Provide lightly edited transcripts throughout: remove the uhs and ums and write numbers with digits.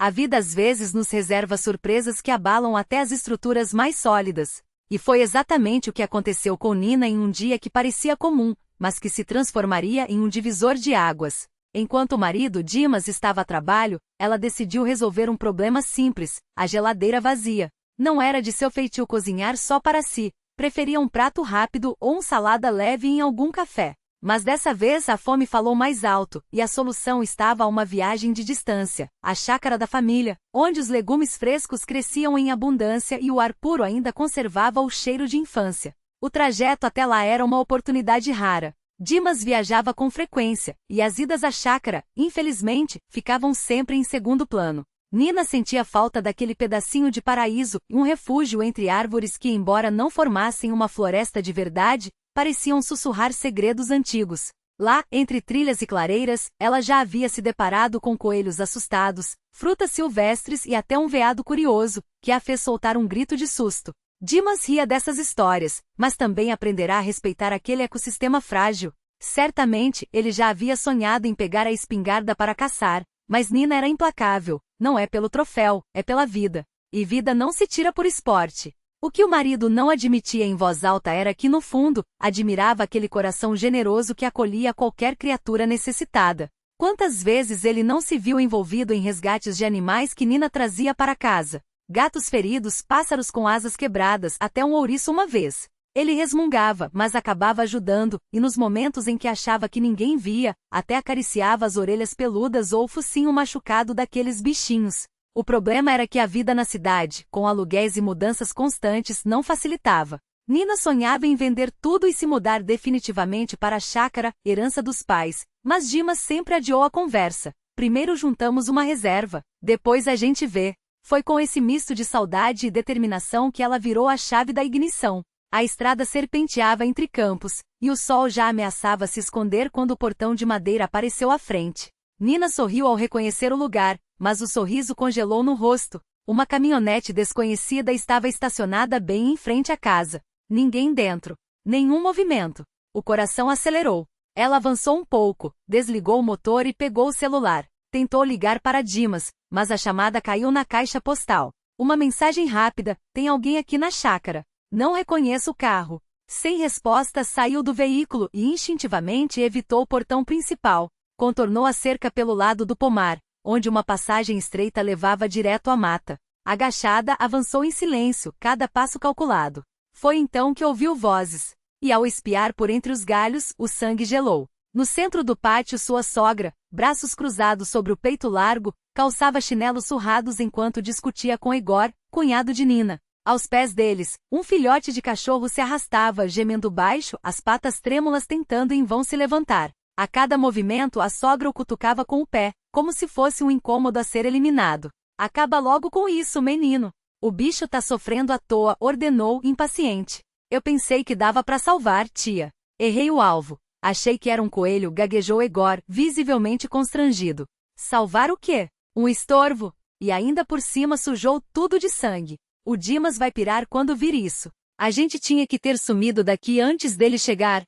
A vida às vezes nos reserva surpresas que abalam até as estruturas mais sólidas. E foi exatamente o que aconteceu com Nina em um dia que parecia comum, mas que se transformaria em um divisor de águas. Enquanto o marido, Dimas, estava a trabalho, ela decidiu resolver um problema simples, a geladeira vazia. Não era de seu feitio cozinhar só para si, preferia um prato rápido ou uma salada leve em algum café. Mas dessa vez a fome falou mais alto, e a solução estava a uma viagem de distância, a chácara da família, onde os legumes frescos cresciam em abundância e o ar puro ainda conservava o cheiro de infância. O trajeto até lá era uma oportunidade rara. Dimas viajava com frequência, e as idas à chácara, infelizmente, ficavam sempre em segundo plano. Nina sentia falta daquele pedacinho de paraíso, um refúgio entre árvores que, embora não formassem uma floresta de verdade, pareciam sussurrar segredos antigos. Lá, entre trilhas e clareiras, ela já havia se deparado com coelhos assustados, frutas silvestres e até um veado curioso, que a fez soltar um grito de susto. Dimas ria dessas histórias, mas também aprenderá a respeitar aquele ecossistema frágil. Certamente, ele já havia sonhado em pegar a espingarda para caçar, mas Nina era implacável. Não é pelo troféu, é pela vida. E vida não se tira por esporte. O que o marido não admitia em voz alta era que, no fundo, admirava aquele coração generoso que acolhia qualquer criatura necessitada. Quantas vezes ele não se viu envolvido em resgates de animais que Nina trazia para casa? Gatos feridos, pássaros com asas quebradas, até um ouriço uma vez. Ele resmungava, mas acabava ajudando, e nos momentos em que achava que ninguém via, até acariciava as orelhas peludas ou o focinho machucado daqueles bichinhos. O problema era que a vida na cidade, com aluguéis e mudanças constantes, não facilitava. Nina sonhava em vender tudo e se mudar definitivamente para a chácara, herança dos pais, mas Dimas sempre adiou a conversa. Primeiro juntamos uma reserva, depois a gente vê. Foi com esse misto de saudade e determinação que ela virou a chave da ignição. A estrada serpenteava entre campos, e o sol já ameaçava se esconder quando o portão de madeira apareceu à frente. Nina sorriu ao reconhecer o lugar, mas o sorriso congelou no rosto. Uma caminhonete desconhecida estava estacionada bem em frente à casa. Ninguém dentro. Nenhum movimento. O coração acelerou. Ela avançou um pouco, desligou o motor e pegou o celular. Tentou ligar para Dimas, mas a chamada caiu na caixa postal. Uma mensagem rápida: tem alguém aqui na chácara. Não reconheço o carro. Sem resposta, saiu do veículo e instintivamente evitou o portão principal. Contornou a cerca pelo lado do pomar, onde uma passagem estreita levava direto à mata. Agachada, avançou em silêncio, cada passo calculado. Foi então que ouviu vozes. E ao espiar por entre os galhos, o sangue gelou. No centro do pátio, sua sogra, braços cruzados sobre o peito largo, calçava chinelos surrados enquanto discutia com Igor, cunhado de Nina. Aos pés deles, um filhote de cachorro se arrastava, gemendo baixo, as patas trêmulas tentando em vão se levantar. A cada movimento, a sogra o cutucava com o pé, como se fosse um incômodo a ser eliminado. Acaba logo com isso, menino. O bicho tá sofrendo à toa, ordenou, impaciente. Eu pensei que dava pra salvar, tia. Errei o alvo. Achei que era um coelho, gaguejou Igor, visivelmente constrangido. Salvar o quê? Um estorvo? E ainda por cima sujou tudo de sangue. O Dimas vai pirar quando vir isso. A gente tinha que ter sumido daqui antes dele chegar.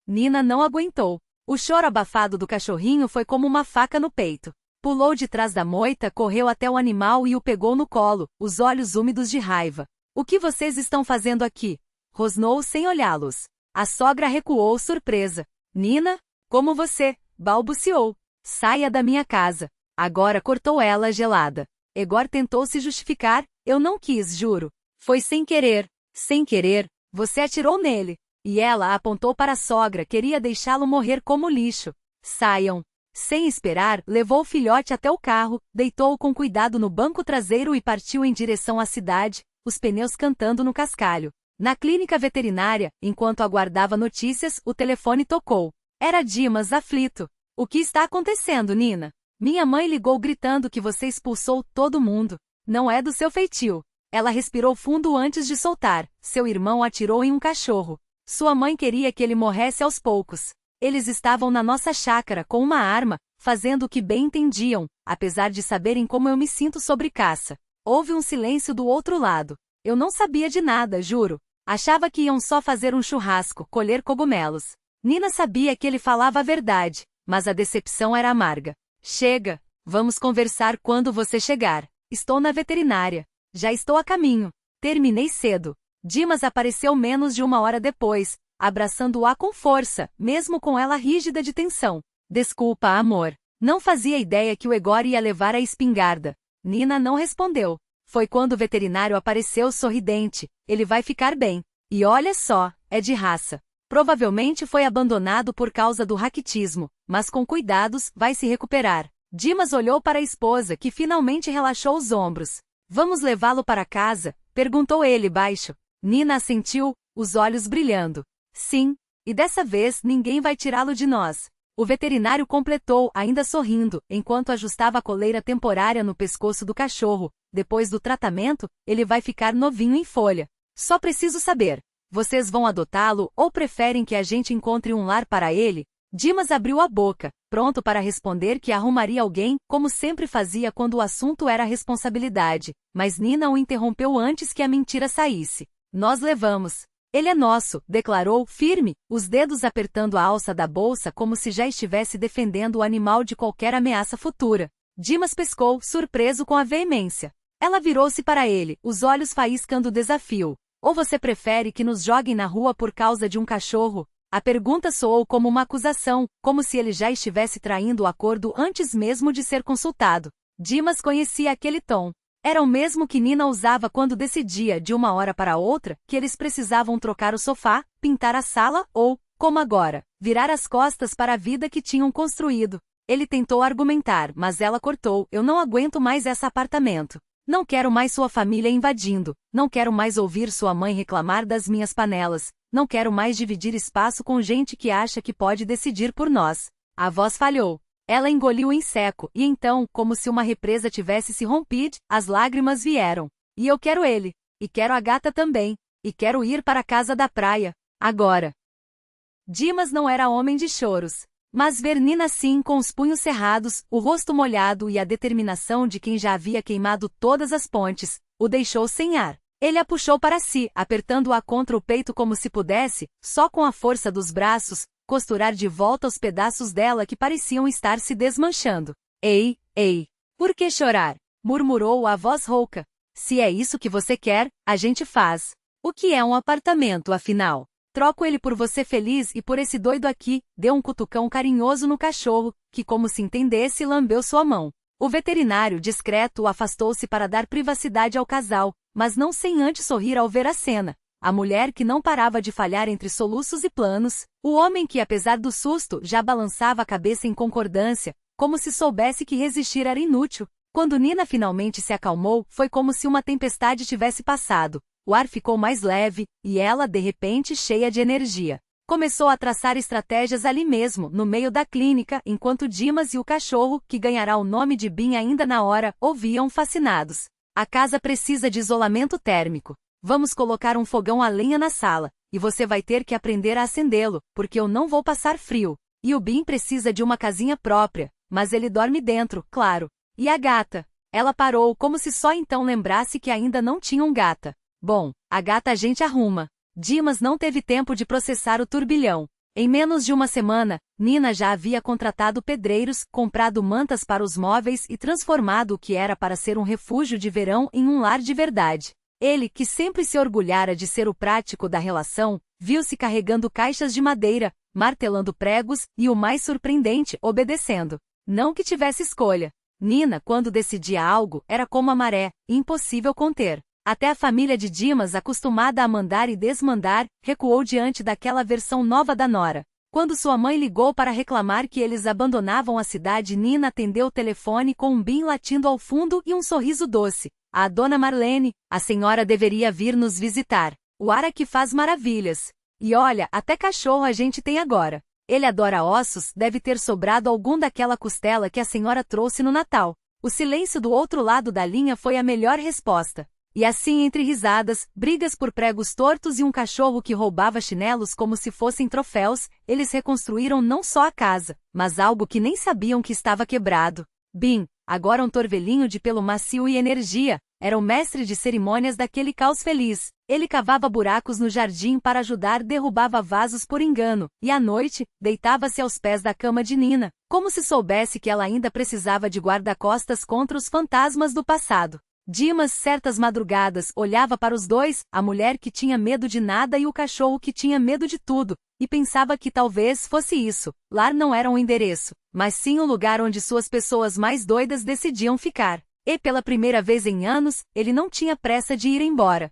Nina não aguentou. O choro abafado do cachorrinho foi como uma faca no peito. Pulou de trás da moita, correu até o animal e o pegou no colo, os olhos úmidos de raiva. O que vocês estão fazendo aqui? Rosnou sem olhá-los. A sogra recuou surpresa. Nina? Como você? Balbuciou. Saia da minha casa. Agora cortou ela gelada. Igor tentou se justificar. Eu não quis, juro. Foi sem querer. Sem querer, você atirou nele. E ela apontou para a sogra, queria deixá-lo morrer como lixo. Saiam. Sem esperar, levou o filhote até o carro, deitou-o com cuidado no banco traseiro e partiu em direção à cidade, os pneus cantando no cascalho. Na clínica veterinária, enquanto aguardava notícias, o telefone tocou. Era Dimas, aflito. O que está acontecendo, Nina? Minha mãe ligou gritando que você expulsou todo mundo. Não é do seu feitio. Ela respirou fundo antes de soltar. Seu irmão atirou em um cachorro. Sua mãe queria que ele morresse aos poucos. Eles estavam na nossa chácara com uma arma, fazendo o que bem entendiam, apesar de saberem como eu me sinto sobre caça. Houve um silêncio do outro lado. Eu não sabia de nada, juro. Achava que iam só fazer um churrasco, colher cogumelos. Nina sabia que ele falava a verdade, mas a decepção era amarga. Chega! Vamos conversar quando você chegar. Estou na veterinária. Já estou a caminho. Terminei cedo. Dimas apareceu menos de 1 hora depois, abraçando-a com força, mesmo com ela rígida de tensão. Desculpa, amor. Não fazia ideia que o Egor ia levar a espingarda. Nina não respondeu. Foi quando o veterinário apareceu sorridente. Ele vai ficar bem. E olha só, é de raça. Provavelmente foi abandonado por causa do raquitismo, mas com cuidados vai se recuperar. Dimas olhou para a esposa, que finalmente relaxou os ombros. Vamos levá-lo para casa? Perguntou ele baixo. Nina assentiu, os olhos brilhando. Sim, e dessa vez ninguém vai tirá-lo de nós. O veterinário completou, ainda sorrindo, enquanto ajustava a coleira temporária no pescoço do cachorro. Depois do tratamento, ele vai ficar novinho em folha. Só preciso saber, vocês vão adotá-lo ou preferem que a gente encontre um lar para ele? Dimas abriu a boca, pronto para responder que arrumaria alguém, como sempre fazia quando o assunto era responsabilidade, mas Nina o interrompeu antes que a mentira saísse. Nós levamos. Ele é nosso, declarou, firme, os dedos apertando a alça da bolsa como se já estivesse defendendo o animal de qualquer ameaça futura. Dimas pescou, surpreso com a veemência. Ela virou-se para ele, os olhos faiscando desafio. Ou você prefere que nos joguem na rua por causa de um cachorro? A pergunta soou como uma acusação, como se ele já estivesse traindo o acordo antes mesmo de ser consultado. Dimas conhecia aquele tom. Era o mesmo que Nina usava quando decidia, de 1 hora para outra, que eles precisavam trocar o sofá, pintar a sala ou, como agora, virar as costas para a vida que tinham construído. Ele tentou argumentar, mas ela cortou. Eu não aguento mais esse apartamento. Não quero mais sua família invadindo. Não quero mais ouvir sua mãe reclamar das minhas panelas. Não quero mais dividir espaço com gente que acha que pode decidir por nós. A voz falhou. Ela engoliu em seco, e então, como se uma represa tivesse se rompido, as lágrimas vieram. E eu quero ele. E quero a gata também. E quero ir para a casa da praia. Agora. Dimas não era homem de choros. Mas ver Nina assim, com os punhos cerrados, o rosto molhado e a determinação de quem já havia queimado todas as pontes, o deixou sem ar. Ele a puxou para si, apertando-a contra o peito como se pudesse, só com a força dos braços, costurar de volta os pedaços dela que pareciam estar se desmanchando. Ei, ei, por que chorar? Murmurou a voz rouca. Se é isso que você quer, a gente faz. O que é um apartamento, afinal? Troco ele por você feliz e por esse doido aqui, deu um cutucão carinhoso no cachorro, que como se entendesse lambeu sua mão. O veterinário discreto afastou-se para dar privacidade ao casal, mas não sem antes sorrir ao ver a cena. A mulher que não parava de falhar entre soluços e planos, o homem que apesar do susto já balançava a cabeça em concordância, como se soubesse que resistir era inútil. Quando Nina finalmente se acalmou, foi como se uma tempestade tivesse passado. O ar ficou mais leve, e ela, de repente, cheia de energia. Começou a traçar estratégias ali mesmo, no meio da clínica, enquanto Dimas e o cachorro, que ganhará o nome de Bin ainda na hora, ouviam fascinados. A casa precisa de isolamento térmico. Vamos colocar um fogão a lenha na sala, e você vai ter que aprender a acendê-lo, porque eu não vou passar frio. E o Bin precisa de uma casinha própria, mas ele dorme dentro, claro. E a gata? Ela parou como se só então lembrasse que ainda não tinham gata. Bom, a gata a gente arruma. Dimas não teve tempo de processar o turbilhão. Em menos de 1 semana, Nina já havia contratado pedreiros, comprado mantas para os móveis e transformado o que era para ser um refúgio de verão em um lar de verdade. Ele, que sempre se orgulhara de ser o prático da relação, viu-se carregando caixas de madeira, martelando pregos e, o mais surpreendente, obedecendo. Não que tivesse escolha. Nina, quando decidia algo, era como a maré, impossível conter. Até a família de Dimas, acostumada a mandar e desmandar, recuou diante daquela versão nova da nora. Quando sua mãe ligou para reclamar que eles abandonavam a cidade, Nina atendeu o telefone com um bim latindo ao fundo e um sorriso doce. A dona Marlene, a senhora deveria vir nos visitar. O ar aqui faz maravilhas. E olha, até cachorro a gente tem agora. Ele adora ossos, deve ter sobrado algum daquela costela que a senhora trouxe no Natal. O silêncio do outro lado da linha foi a melhor resposta. E assim, entre risadas, brigas por pregos tortos e um cachorro que roubava chinelos como se fossem troféus, eles reconstruíram não só a casa, mas algo que nem sabiam que estava quebrado. Bin, agora um torvelinho de pelo macio e energia, era o mestre de cerimônias daquele caos feliz. Ele cavava buracos no jardim para ajudar, derrubava vasos por engano, e à noite, deitava-se aos pés da cama de Nina, como se soubesse que ela ainda precisava de guarda-costas contra os fantasmas do passado. Dimas, certas madrugadas, olhava para os dois, a mulher que tinha medo de nada e o cachorro que tinha medo de tudo, e pensava que talvez fosse isso. Lar não era um endereço, mas sim o lugar onde suas pessoas mais doidas decidiam ficar. E pela primeira vez em anos, ele não tinha pressa de ir embora.